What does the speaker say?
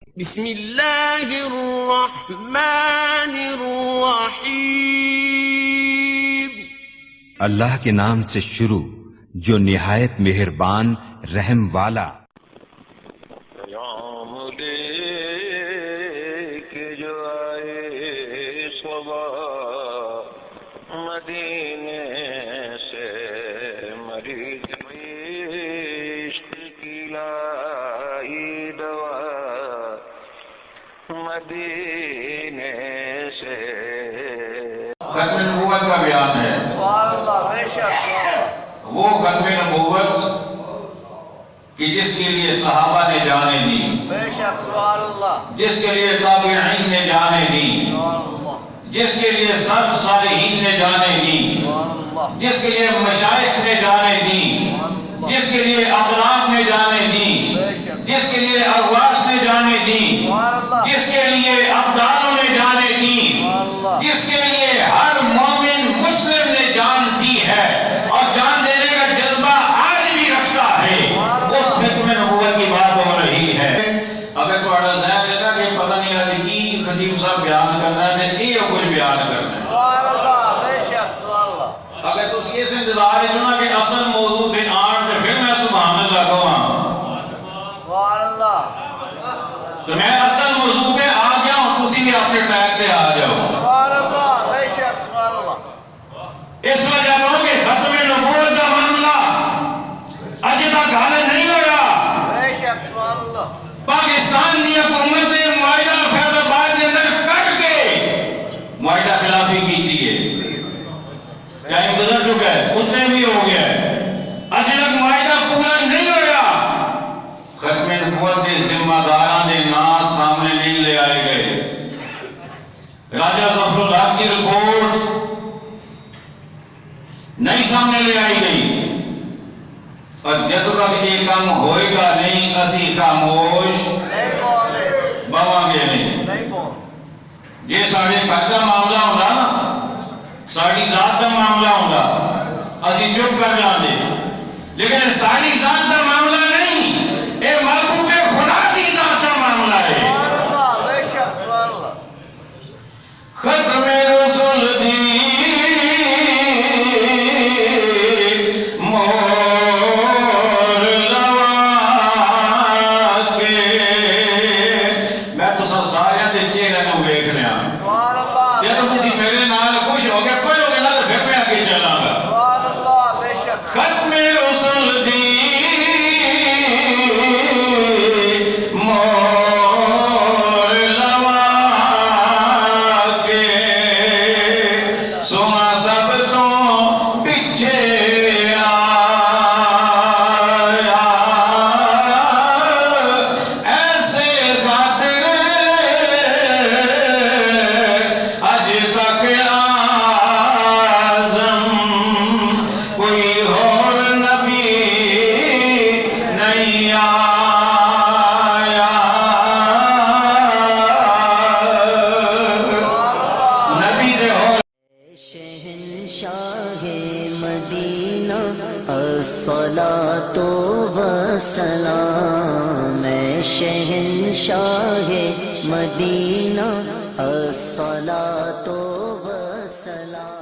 بسم اللہ الرحمن الرحیم، اللہ کے نام سے شروع جو نہایت مہربان رحم والا۔ پیام لے کے جو آئے صبا مدینے سے، مریض عشق کی لائی دوا مدینے سے۔ ختم نبوت کا بیان ہے، سبحان اللہ، بے شک وہ ختم نبوت کہ جس کے لیے صحابہ نے جانیں دی، بے شک سبحان اللہ، جس کے لیے تابعین نے جانیں دی، سبحان اللہ، جس کے لیے سب صالحین نے جانیں دی، سبحان اللہ، جس کے لیے مشائخ نے جانیں دی، جس کے لیے اقلاب نے جانیں دی، جس کے لیے ارواح نے جانیں دی، جس کے لیے ابدالوں نے جانیں دی، جس کے لیے ہر مومن مسلم نے جان دی ہے اور جان دینے کا جذبہ آج بھی رکھتا ہے، اس ختم نبوت کی بات ہو رہی ہے۔ اگر تھوڑا ذہن ہے نا کہ پتہ نہیں آج کی خطیب صاحب بیان کرنا ہے تو یہ کچھ بیان کرنا ہے، سبحان اللہ، بے شک سبحان اللہ، اگر تو اس سے انتظار ہے چنا کہ اصل موضوع تھے آٹھ تو پھر میں سبحان اللہ کہوں، سبحان اللہ، تو میں اصل موضوع پہ آ گیا ہوں، تسی بھی اپنے ٹریک پہ آ جاؤ۔ سبحان اللہ، بے شک سبحان اللہ، اس وجہ تو کہ ختم نبوت کا معاملہ اج تک حل نہیں ہوا۔ بے شک سبحان اللہ، پاکستان کی حکومت نے معاہدہ فیض آباد کے اندر کٹ کے معاہدہ خلافی کی ہے، ٹائم گزر چکا ہے، اتنے بھی ہو گیا ہے، اج تک معاہدہ پورا نہیں ہوا۔ ختم نبوت کے ذمہ داران کے نام سامنے نہیں لے آئے گئے۔ راجہ ظفر اللہ کی رپورٹ نہیں سامنے لے آئی گئی، اور جب تک یہ کام ہوئے گا نہیں اسی خاموش بواں گے نہیں۔ یہ ساڑھے گھر کا معاملہ ہوگا نا، ساڑھی ذات کا معاملہ ہوگا، اسی چپ کر جانے، لیکن ساڑھی ذات کا معاملہ نہیں، یہ محبوب خدا کی ذات کا معاملہ ہے۔ سبحان اللہ، بے شک سبحان اللہ، ختم رسول دی مور لوا کے، میں تو سارے دے چہرے نوں ویکھ رہا، سبحان اللہ، جے تو تسی میرے نال خوش ہو کے پڑھو گے نا تو پھر میں آگے چلاں گا۔ سبحان اللہ، بے شک ختم رسول دی مور لوا کے، سونا سب تو پیچھے آیا، ایسے خاطر اج تک اعظم کوئی اور نبی نہیں آیا، نبی دے اور شہنشاہ مدینہ الصلاۃ والسلام، میں شہنشاہ مدینہ الصلاۃ والسلام۔